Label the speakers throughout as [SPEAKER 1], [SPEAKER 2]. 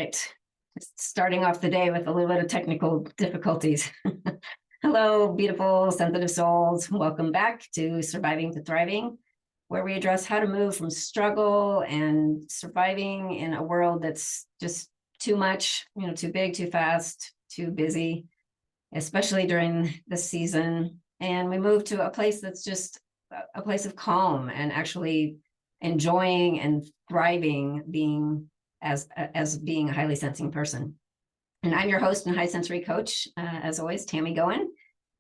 [SPEAKER 1] right. Starting off the day with a little bit of technical difficulties. Hello, beautiful, sensitive souls. Welcome back to Surviving to Thriving, where we address how to move from struggle and surviving in a world that's just too much, too big, too fast, too busy, especially during this season. And we move to a place that's just a place of calm and actually enjoying and thriving being as being a highly sensing person. And I'm your host and high sensory coach, as always, Tammy Goen,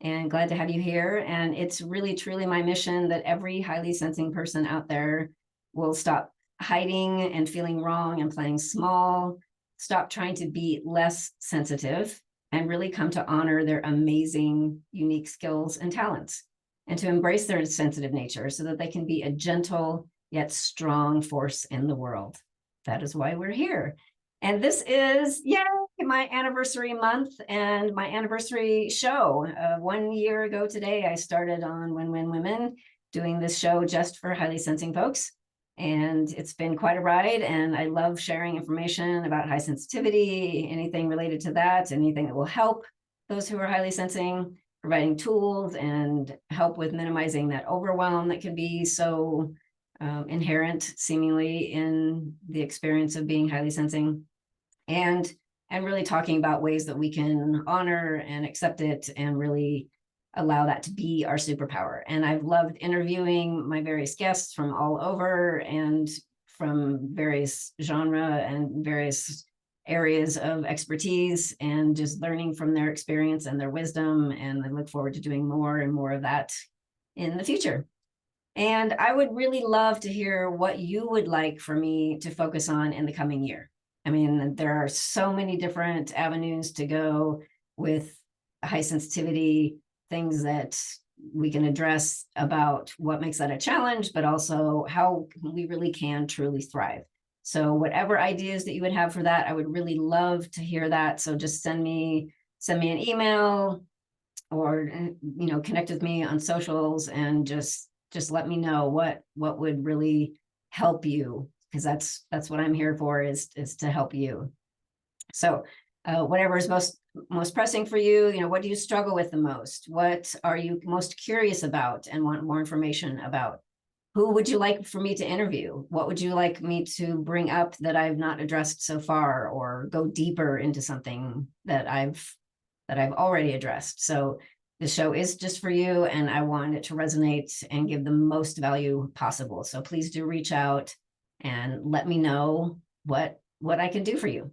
[SPEAKER 1] and glad to have you here. And it's really, truly my mission that every highly sensing person out there will stop hiding and feeling wrong and playing small, stop trying to be less sensitive, and really come to honor their amazing, unique skills and talents, and to embrace their sensitive nature so that they can be a gentle yet strong force in the world. That is why we're here. And this is, my anniversary month and my anniversary show. 1 year ago today, I started on Win Win Women, doing this show just for highly sensing folks. And it's been quite a ride. And I love sharing information about high sensitivity, anything related to that, anything that will help those who are highly sensing, providing tools and help with minimizing that overwhelm that can be so inherent seemingly in the experience of being highly sensing, and really talking about ways that we can honor and accept it and really allow that to be our superpower. And I've loved interviewing my various guests from all over and from various genre and various areas of expertise, and just learning from their experience and their wisdom. And I look forward to doing more and more of that in the future. And I would really love to hear what you would like for me to focus on in the coming year. I mean, there are so many different avenues to go with high sensitivity, things that we can address about what makes that a challenge, but also how we really can truly thrive. So whatever ideas that you would have for that, I would really love to hear that. So just send me an email or, connect with me on socials, and just let me know what would really help you, because that's what I'm here for, is to help you. So whatever is most pressing for you, what do you struggle with the most? What are you most curious about and want more information about? Who would you like for me to interview? What would you like me to bring up that I've not addressed so far, or go deeper into something that I've already addressed? So the show is just for you, and I want it to resonate and give the most value possible. So please do reach out and let me know what I can do for you.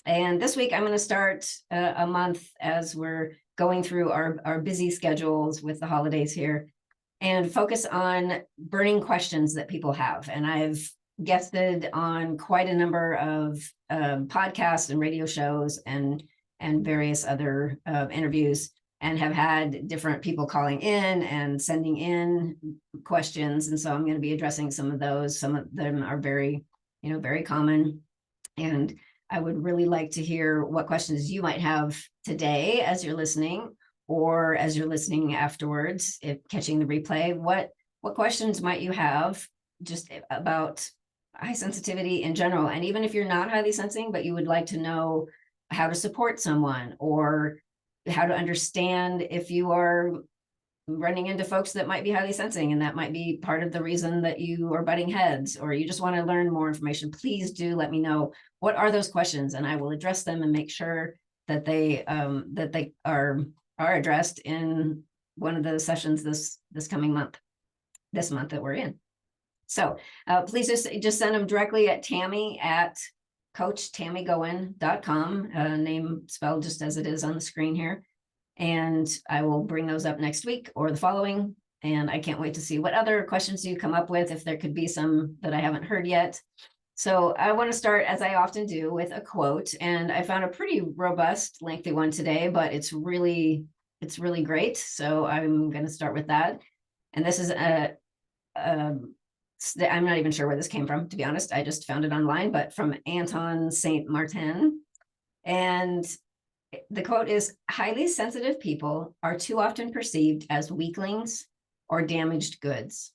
[SPEAKER 1] And this week, I'm going to start a month, as we're going through our busy schedules with the holidays here, and focus on burning questions that people have. And I've guested on quite a number of podcasts and radio shows and various other interviews, and have had different people calling in and sending in questions. And so I'm going to be addressing some of those. Some of them are very, very common. And I would really like to hear what questions you might have today as you're listening, or as you're listening afterwards, if catching the replay. What questions might you have just about high sensitivity in general? And even if you're not highly sensing, but you would like to know how to support someone, or how to understand if you are running into folks that might be highly sensing, and that might be part of the reason that you are butting heads, or you just want to learn more information, please do let me know what are those questions, and I will address them and make sure that they are addressed in one of the sessions this coming month, this month that we're in. So please just send them directly at Tammy at CoachTammyGoen.com, name spelled just as it is on the screen here. And I will bring those up next week or the following. And I can't wait to see what other questions you come up with, if there could be some that I haven't heard yet. So I want to start, as I often do, with a quote. And I found a pretty robust, lengthy one today, but it's really great. So I'm going to start with that. And this is I'm not even sure where this came from, to be honest. I just found it online, but from Anton Saint Martin. And the quote is, "Highly sensitive people are too often perceived as weaklings or damaged goods.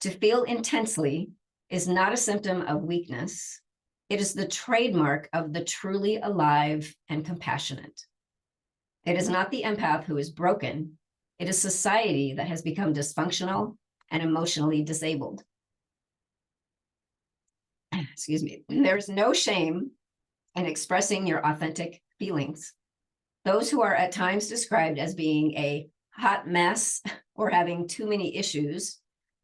[SPEAKER 1] To feel intensely is not a symptom of weakness, It is the trademark of the truly alive and compassionate. It is not the empath who is broken. It is society that has become dysfunctional and emotionally disabled. Excuse me. There's no shame in expressing your authentic feelings. Those who are at times described as being a hot mess or having too many issues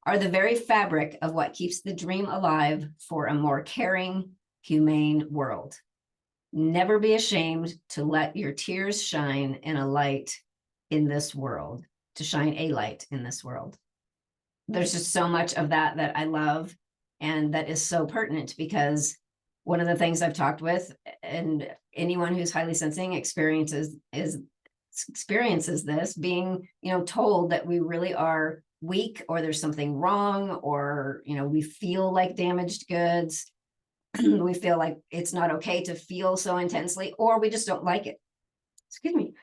[SPEAKER 1] are the very fabric of what keeps the dream alive for a more caring, humane world. Never be ashamed to let your tears shine in a light in this world, to shine a light in this world. There's just so much of that that I love and that is so pertinent, because one of the things I've talked with, and anyone who's highly sensing experiences this, being, told that we really are weak, or there's something wrong, or, we feel like damaged goods. We feel like it's not okay to feel so intensely, or we just don't like it. Excuse me.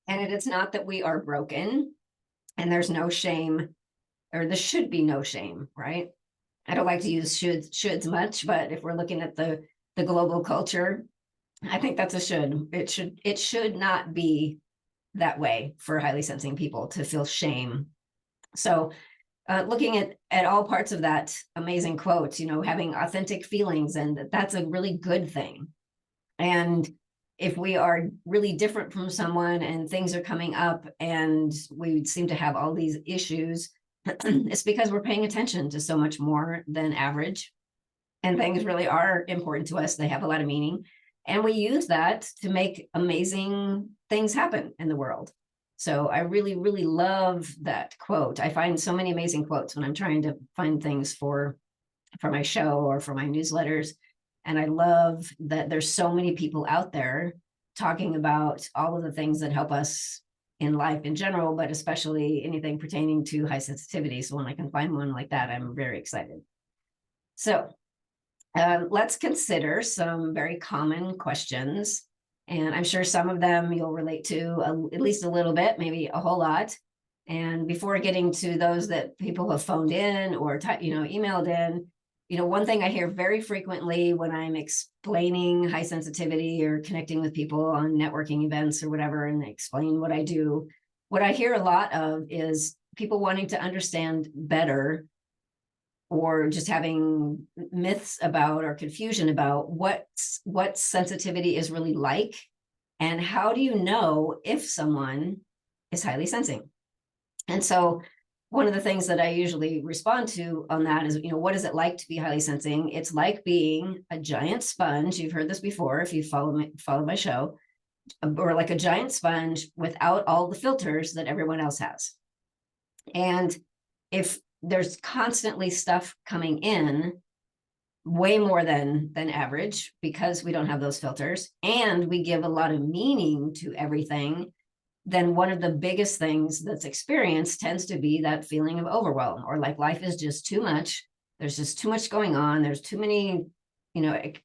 [SPEAKER 1] And it is not that we are broken, and there's no shame, or there should be no shame, right? I don't like to use shoulds much, but if we're looking at the global culture, I think that's a should. It should not be that way for highly sensing people to feel shame. So looking at all parts of that amazing quote, having authentic feelings, and that's a really good thing. And if we are really different from someone and things are coming up and we seem to have all these issues, it's because we're paying attention to so much more than average. And things really are important to us. They have a lot of meaning. And we use that to make amazing things happen in the world. So I really, really love that quote. I find so many amazing quotes when I'm trying to find things for my show or for my newsletters. And I love that there's so many people out there talking about all of the things that help us in life in general, but especially anything pertaining to high sensitivity. So when I can find one like that, I'm very excited. So let's consider some very common questions. And I'm sure some of them you'll relate to at least a little bit, maybe a whole lot. And before getting to those that people have phoned in or emailed in, one thing I hear very frequently when I'm explaining high sensitivity or connecting with people on networking events or whatever, and explain what I do, what I hear a lot of is people wanting to understand better, or just having myths about or confusion about what sensitivity is really like, and how do you know if someone is highly sensing. And so one of the things that I usually respond to on that is, what is it like to be highly sensing? It's like being a giant sponge. You've heard this before if you follow my show, or like a giant sponge without all the filters that everyone else has. And if there's constantly stuff coming in, way more than average, because we don't have those filters, and we give a lot of meaning to everything, then one of the biggest things that's experienced tends to be that feeling of overwhelm, or like life is just too much. There's just too much going on. There's too many,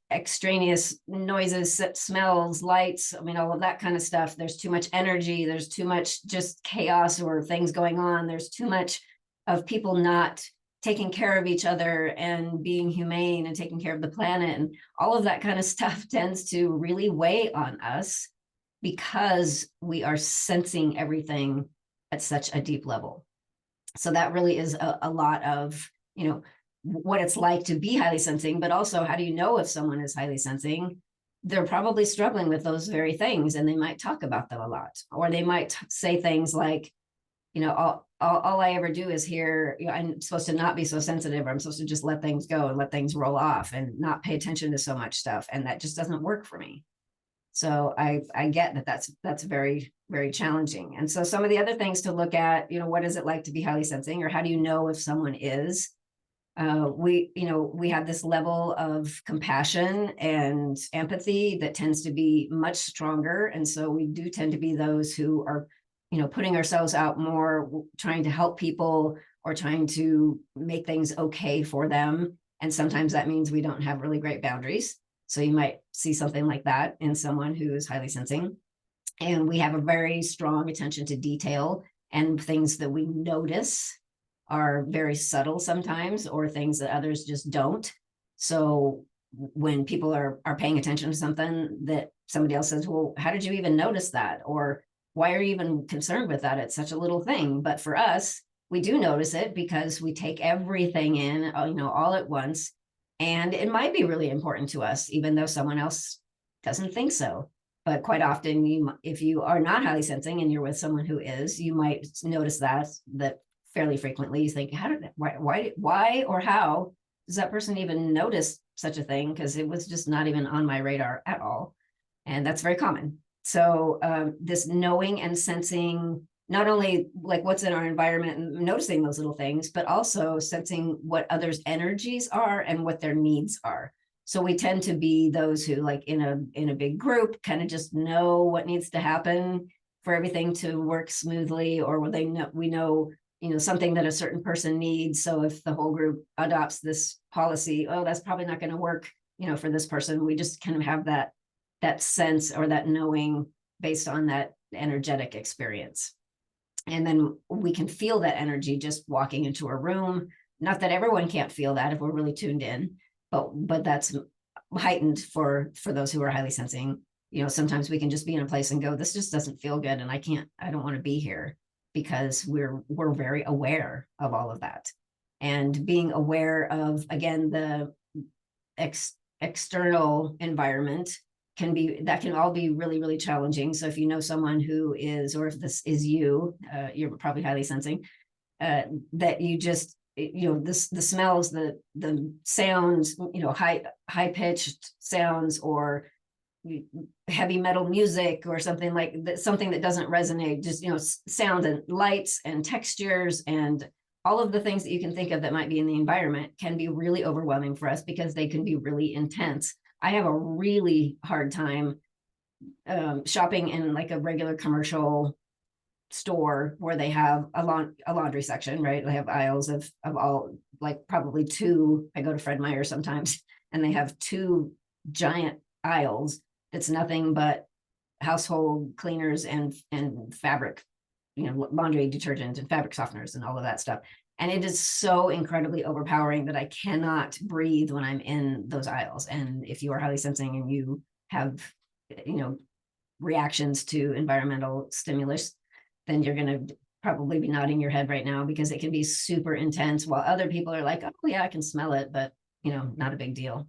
[SPEAKER 1] extraneous noises, smells, lights. All of that kind of stuff. There's too much energy. There's too much just chaos or things going on. There's too much of people not taking care of each other and being humane and taking care of the planet. And all of that kind of stuff tends to really weigh on us, because we are sensing everything at such a deep level. So that really is a lot of, what it's like to be highly sensing, but also how do you know if someone is highly sensing? They're probably struggling with those very things, and they might talk about them a lot, or they might say things like, all I ever do is hear, I'm supposed to not be so sensitive, or I'm supposed to just let things go and let things roll off and not pay attention to so much stuff. And that just doesn't work for me. So I get that's very, very challenging. And so some of the other things to look at, what is it like to be highly sensing, or how do you know if someone is? We have this level of compassion and empathy that tends to be much stronger. And so we do tend to be those who are, putting ourselves out more, trying to help people or trying to make things okay for them. And sometimes that means we don't have really great boundaries. So you might see something like that in someone who is highly sensing. And we have a very strong attention to detail and things that we notice. are very subtle sometimes, or things that others just don't. So when people are paying attention to something that somebody else says, well, how did you even notice that? Or why are you even concerned with that? It's such a little thing. But for us, we do notice it because we take everything in, all at once. And it might be really important to us, even though someone else doesn't think so. But quite often, if you are not highly sensing and you're with someone who is, you might notice that fairly frequently. You think, why, or how does that person even notice such a thing? Because it was just not even on my radar at all. And that's very common. So this knowing and sensing, not only like what's in our environment and noticing those little things, but also sensing what others' energies are and what their needs are. So we tend to be those who, like in a big group, kind of just know what needs to happen for everything to work smoothly, or we know something that a certain person needs. So if the whole group adopts this policy, oh, that's probably not going to work, for this person. We just kind of have that sense or that knowing based on that energetic experience. And then we can feel that energy just walking into a room. Not that everyone can't feel that if we're really tuned in, but that's heightened for those who are highly sensing. Sometimes we can just be in a place and go, this just doesn't feel good, and I don't want to be here, because we're very aware of all of that. And being aware of, again, the external environment can all be really, really challenging. So if you know someone who is, or if this is you, you're probably highly sensing, that you just, the smells, the sounds, high pitched sounds, or heavy metal music, or something like that, something that doesn't resonate, just, sounds and lights and textures and all of the things that you can think of that might be in the environment can be really overwhelming for us, because they can be really intense. I have a really hard time shopping in like a regular commercial store where they have a laundry section, right? They have aisles of all, like probably two. I go to Fred Meyer sometimes, and they have two giant aisles. It's nothing but household cleaners and fabric, laundry detergent and fabric softeners and all of that stuff. And it is so incredibly overpowering that I cannot breathe when I'm in those aisles. And if you are highly sensing and you have, reactions to environmental stimulus, then you're going to probably be nodding your head right now, because it can be super intense, while other people are like, oh yeah, I can smell it, but not a big deal.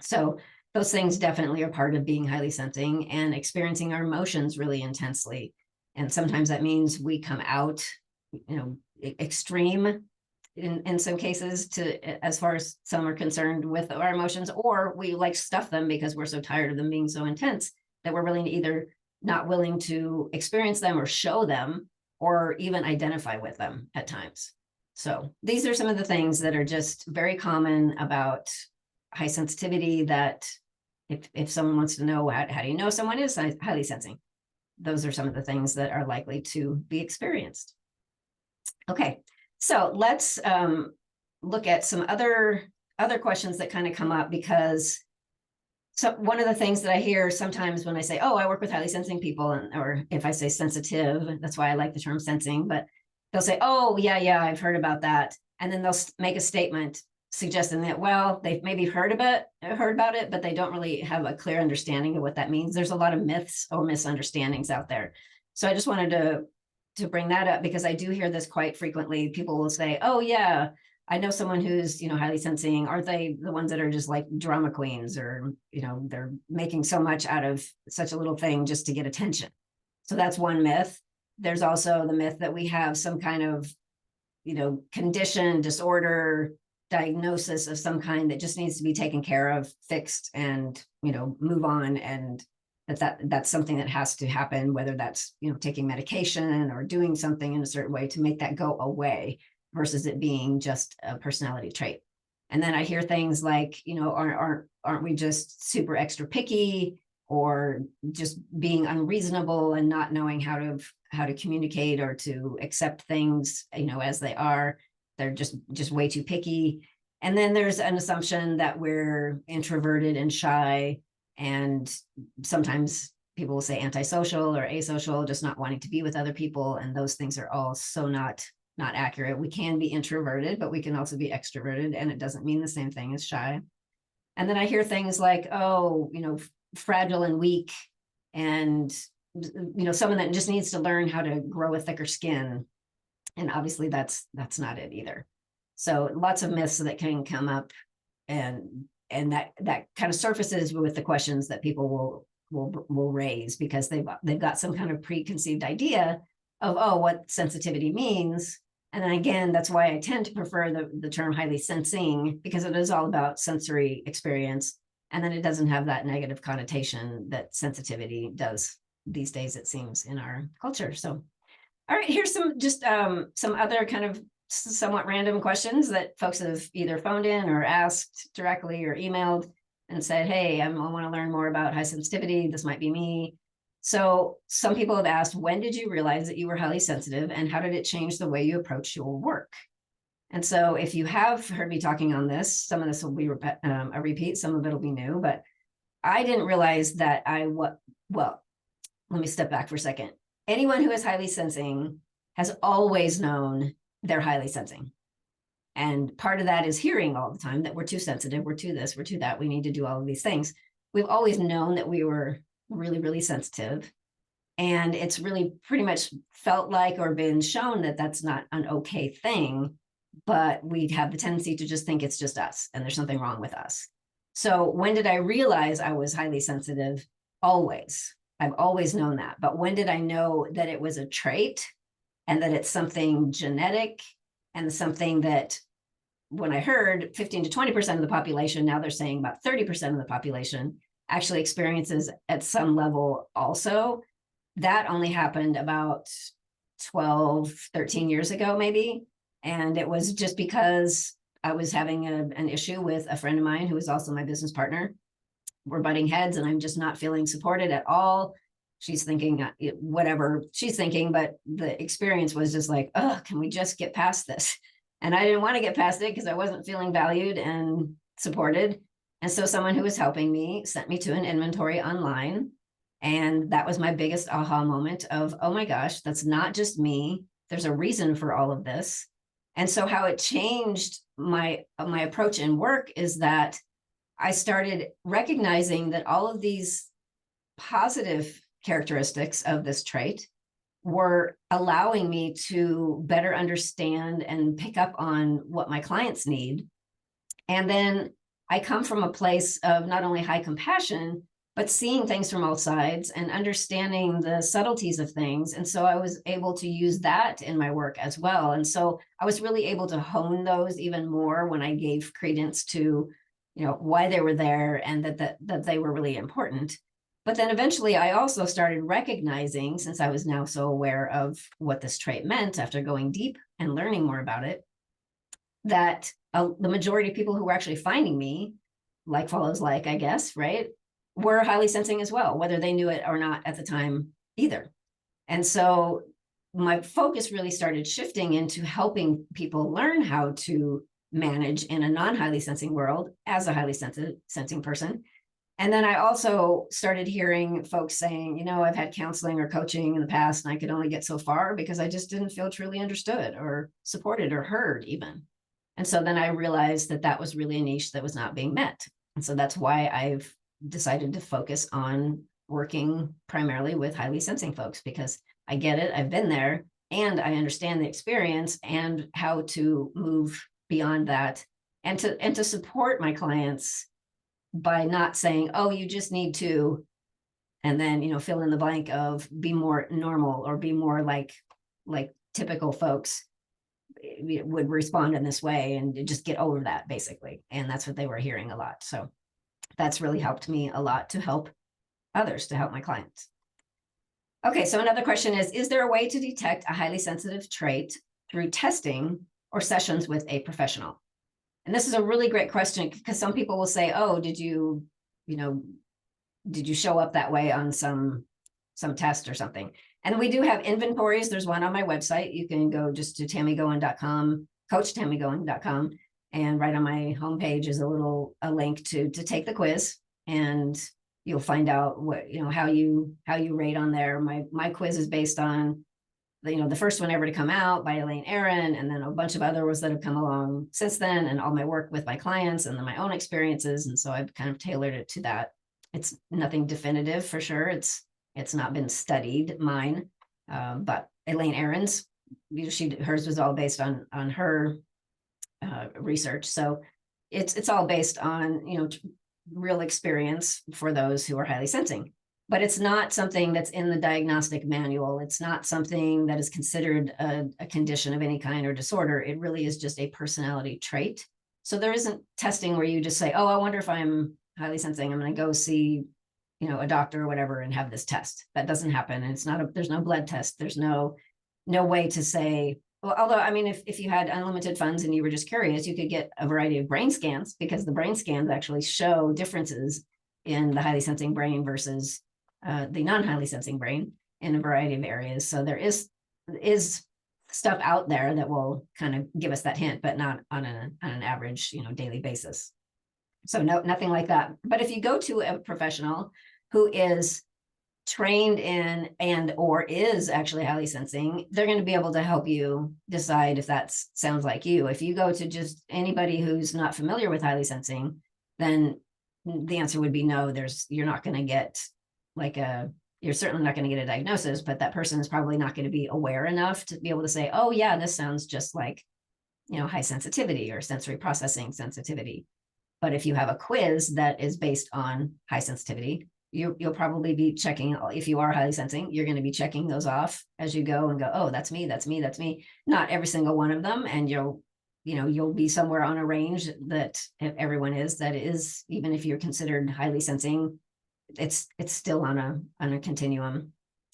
[SPEAKER 1] So those things definitely are part of being highly sensing and experiencing our emotions really intensely. And sometimes that means we come out, extreme in some cases, to as far as some are concerned with our emotions, or we like stuff them because we're so tired of them being so intense that we're really either not willing to experience them or show them, or even identify with them at times. So these are some of the things that are just very common about high sensitivity, that if someone wants to know how do you know someone is highly sensing, those are some of the things that are likely to be experienced. Okay, so let's look at some other questions that kind of come up, because so one of the things that I hear sometimes when I say, oh, I work with highly sensing people, or if I say sensitive, that's why I like the term sensing, but they'll say, oh, yeah, I've heard about that. And then they'll make a statement suggesting that, well, they've maybe heard about it, but they don't really have a clear understanding of what that means. There's a lot of myths or misunderstandings out there. So I just wanted to bring that up, because I do hear this quite frequently. People will say, oh yeah, I know someone who's, highly sensing. Aren't they the ones that are just like drama queens, or, they're making so much out of such a little thing just to get attention? So that's one myth. There's also the myth that we have some kind of, condition, disorder, diagnosis of some kind that just needs to be taken care of, fixed, and, move on. And that's something that has to happen, whether that's, taking medication or doing something in a certain way to make that go away, versus it being just a personality trait. And then I hear things like, aren't we just super extra picky, or just being unreasonable and not knowing how to communicate or to accept things, as they are. They're just way too picky. And then there's an assumption that we're introverted and shy, and sometimes people will say antisocial or asocial, just not wanting to be with other people. And those things are all so not not accurate. We can be introverted, but we can also be extroverted, and it doesn't mean the same thing as shy. And then I hear things like, oh, fragile and weak, and someone that just needs to learn how to grow a thicker skin. And obviously that's not it either. So lots of myths that can come up, and that kind of surfaces with the questions that people will raise, because they've got some kind of preconceived idea of, oh, what sensitivity means. And then again, that's why I tend to prefer the term highly sensing, because it is all about sensory experience. And then it doesn't have that negative connotation that sensitivity does these days, it seems, in our culture. So, all right, here's some other kind of somewhat random questions that folks have either phoned in or asked directly or emailed and said, hey, I want to learn more about high sensitivity. This might be me. So some people have asked, when did you realize that you were highly sensitive, and how did it change the way you approach your work? And so if you have heard me talking on this, some of this will be a repeat, some of it will be new, but I didn't realize that well, let me step back for a second. Anyone who is highly sensing has always known they're highly sensing. And part of that is hearing all the time that we're too sensitive, we're too this, we're too that, we need to do all of these things. We've always known that we were really, really sensitive. And it's really pretty much felt like, or been shown, that that's not an okay thing, but we have the tendency to just think it's just us and there's something wrong with us. So when did I realize I was highly sensitive? Always. I've always known that. But when did I know that it was a trait, and that it's something genetic, and something that, when I heard 15 to 20% of the population, now they're saying about 30% of the population actually experiences at some level also. That only happened about 12, 13 years ago, maybe. And it was just because I was having an issue with a friend of mine who is also my business partner. We're butting heads, and I'm just not feeling supported at all. She's thinking whatever she's thinking, but the experience was just like, oh, can we just get past this? And I didn't want to get past it because I wasn't feeling valued and supported. And so someone who was helping me sent me to an inventory online. And that was my biggest aha moment of, oh my gosh, that's not just me. There's a reason for all of this. And so how it changed my approach in work is that I started recognizing that all of these positive characteristics of this trait were allowing me to better understand and pick up on what my clients need. And then I come from a place of not only high compassion, but seeing things from all sides and understanding the subtleties of things. And so I was able to use that in my work as well. And so I was really able to hone those even more when I gave credence to, why they were there, and that they were really important. But then eventually I also started recognizing, since I was now so aware of what this trait meant after going deep and learning more about it, that the majority of people who were actually finding me, like follows like, I guess, right, were highly sensing as well, whether they knew it or not at the time either. And so my focus really started shifting into helping people learn how to manage in a non-highly sensing world as a highly sensing person. And then I also started hearing folks saying, I've had counseling or coaching in the past, and I could only get so far because I just didn't feel truly understood or supported or heard even. And so then I realized that that was really a niche that was not being met. And so that's why I've decided to focus on working primarily with highly sensing folks, because I get it, I've been there, and I understand the experience and how to move beyond that, and to support my clients by not saying, oh, you just need to, and then, fill in the blank of be more normal or be more like typical folks would respond in this way, and just get over that, basically. And that's what they were hearing a lot. So that's really helped me a lot to help others, to help my clients. Okay, so another question is there a way to detect a highly sensitive trait through testing or sessions with a professional? And this is a really great question, because some people will say, oh, did you show up that way on some test or something? And we do have inventories. There's one on my website. You can go just to tammygoen.com, coachtammygoen.com, and right on my homepage is a link to take the quiz, and you'll find out what, how you rate on there. My quiz is based on the first one ever to come out by Elaine Aron, and then a bunch of others that have come along since then, and all my work with my clients and then my own experiences. And so I've kind of tailored it to that. It's nothing definitive for sure. It's not been studied, mine, but Elaine Aron's, hers was all based on her research. So it's all based on, real experience for those who are highly sensing. But it's not something that's in the diagnostic manual. It's not something that is considered a condition of any kind or disorder. It really is just a personality trait. So there isn't testing where you just say, oh, I wonder if I'm highly sensing. I'm going to go see, a doctor or whatever and have this test. That doesn't happen. And there's no blood test. There's no way to say, well, although, I mean, if you had unlimited funds and you were just curious, you could get a variety of brain scans, because the brain scans actually show differences in the highly sensing brain versus the non-highly sensing brain in a variety of areas. So there is stuff out there that will kind of give us that hint, but not on an average, daily basis. So nothing like that. But if you go to a professional who is trained in and or is actually highly sensing, they're going to be able to help you decide if that sounds like you. If you go to just anybody who's not familiar with highly sensing, then the answer would be no. You're not going to get you're certainly not going to get a diagnosis, but that person is probably not going to be aware enough to be able to say, oh yeah, this sounds just like, high sensitivity or sensory processing sensitivity. But if you have a quiz that is based on high sensitivity, you'll probably be checking, if you are highly sensing, you're going to be checking those off as you go and go, oh, that's me, that's me, that's me. Not every single one of them. And you'll be somewhere on a range that everyone is, that is, even if you're considered highly sensing, it's still on a continuum,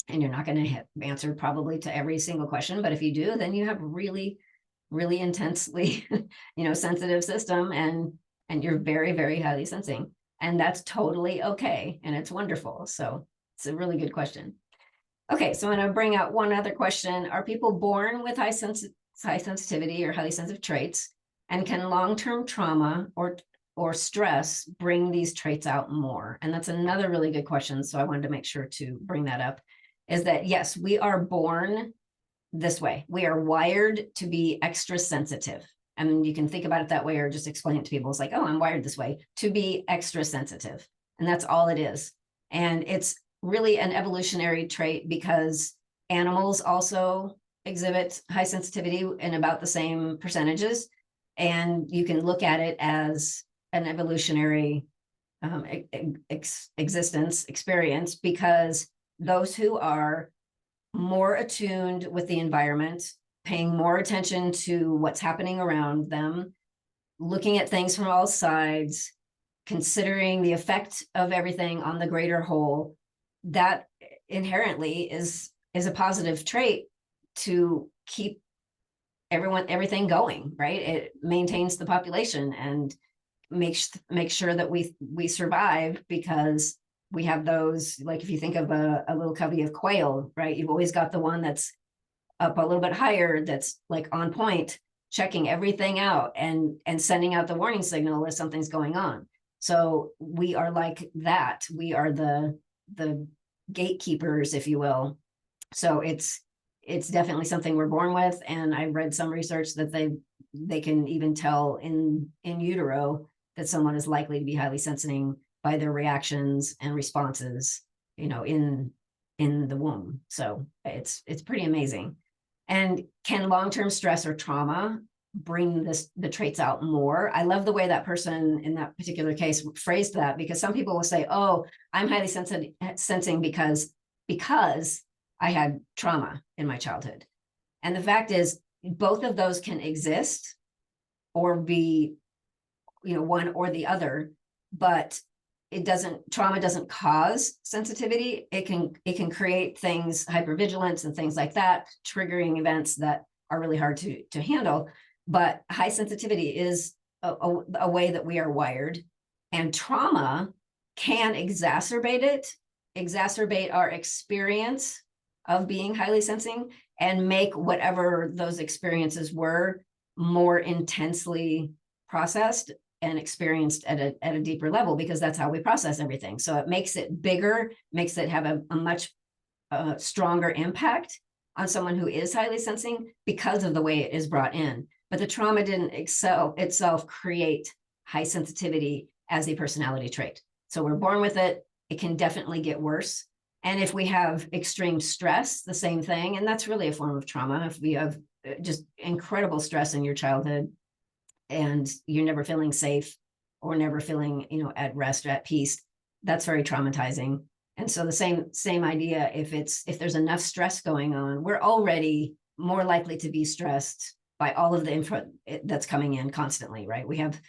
[SPEAKER 1] and you're not going to have answered probably to every single question. But if you do, then you have really, really intensely, sensitive system, and you're very, very highly sensing. And that's totally okay. And it's wonderful. So it's a really good question. Okay, so I'm going to bring out one other question. Are people born with high sensitivity or highly sensitive traits? And can long-term trauma or stress bring these traits out more? And that's another really good question. So I wanted to make sure to bring that up, is that yes, we are born this way. We are wired to be extra sensitive. And you can think about it that way, or just explain it to people. It's like, oh, I'm wired this way to be extra sensitive. And that's all it is. And it's really an evolutionary trait, because animals also exhibit high sensitivity in about the same percentages. And you can look at it as an evolutionary experience, because those who are more attuned with the environment, paying more attention to what's happening around them, looking at things from all sides, considering the effect of everything on the greater whole, that inherently is a positive trait to keep everything going, right? It maintains the population and makes sure that we survive, because we have those, like if you think of a little covey of quail, right? You've always got the one that's up a little bit higher, that's like on point, checking everything out and sending out the warning signal if something's going on. So we are like that. We are the gatekeepers, if you will. So it's definitely something we're born with. And I read some research that they can even tell in utero that someone is likely to be highly sensing by their reactions and responses, in the womb. So it's pretty amazing. And can long-term stress or trauma bring the traits out more? I love the way that person in that particular case phrased that, because some people will say, oh, I'm highly sensing because I had trauma in my childhood. And the fact is, both of those can exist or be, one or the other, but trauma doesn't cause sensitivity. It can create things, hypervigilance and things like that, triggering events that are really hard to handle. But high sensitivity is a way that we are wired, and trauma can exacerbate our experience of being highly sensing, and make whatever those experiences were more intensely processed and experienced at a deeper level, because that's how we process everything. So it makes it bigger, makes it have a much stronger impact on someone who is highly sensing because of the way it is brought in. But the trauma didn't itself create high sensitivity as a personality trait. So we're born with it. It can definitely get worse. And if we have extreme stress, the same thing. And that's really a form of trauma. If we have just incredible stress in your childhood and you're never feeling safe or never feeling, at rest or at peace, that's very traumatizing. And so the same idea, if there's enough stress going on, we're already more likely to be stressed by all of the input that's coming in constantly, right? We have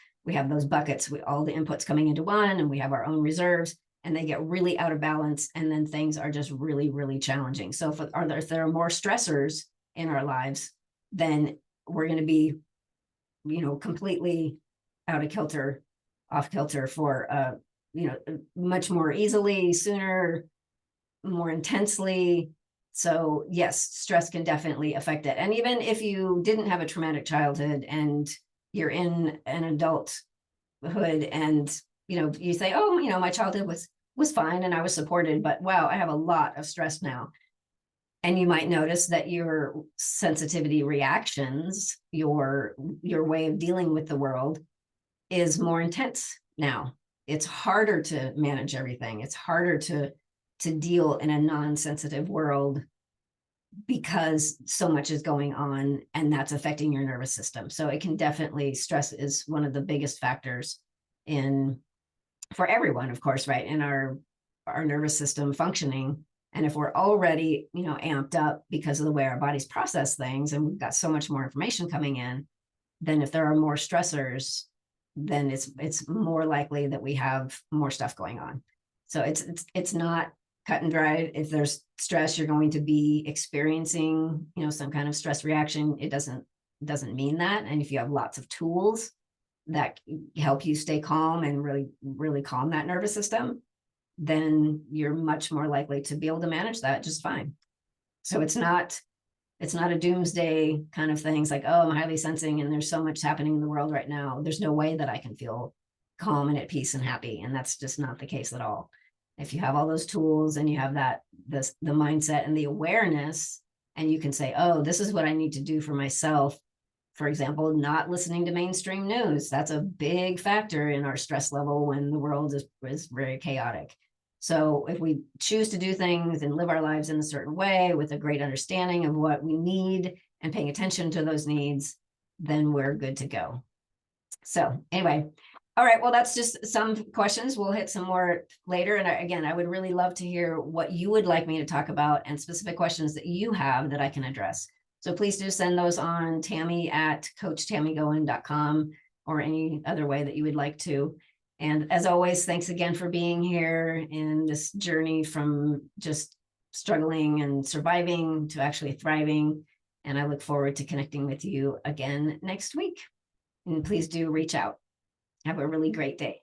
[SPEAKER 1] those buckets, all the inputs coming into one, and we have our own reserves, and they get really out of balance, and then things are just really, really challenging. So if there are more stressors in our lives, then we're going to be, completely out of kilter, off kilter for, much more easily, sooner, more intensely. So yes, stress can definitely affect it. And even if you didn't have a traumatic childhood and you're in an adulthood and, you say, oh, my childhood was fine and I was supported, but wow, I have a lot of stress now. And you might notice that your sensitivity reactions, your way of dealing with the world is more intense now. It's harder to manage everything. It's harder to deal in a non-sensitive world because so much is going on and that's affecting your nervous system. So it can definitely, stress is one of the biggest factors for everyone, of course, right, in our nervous system functioning. And if we're already, amped up because of the way our bodies process things, and we've got so much more information coming in, then if there are more stressors, then it's more likely that we have more stuff going on. So it's not cut and dried. If there's stress, you're going to be experiencing, some kind of stress reaction. It doesn't mean that. And if you have lots of tools that help you stay calm and really, really calm that nervous system, then you're much more likely to be able to manage that just fine. So it's not a doomsday kind of thing. It's like, oh, I'm highly sensing and there's so much happening in the world right now. There's no way that I can feel calm and at peace and happy. And that's just not the case at all. If you have all those tools and you have the mindset and the awareness, and you can say, oh, this is what I need to do for myself. For example, not listening to mainstream news. That's a big factor in our stress level when the world is very chaotic. So if we choose to do things and live our lives in a certain way with a great understanding of what we need and paying attention to those needs, then we're good to go. So anyway, all right, well, that's just some questions. We'll hit some more later. And again, I would really love to hear what you would like me to talk about and specific questions that you have that I can address. So please do send those on Tammy@CoachTammyGoen.com or any other way that you would like to. And as always, thanks again for being here in this journey from just struggling and surviving to actually thriving. And I look forward to connecting with you again next week. And please do reach out. Have a really great day.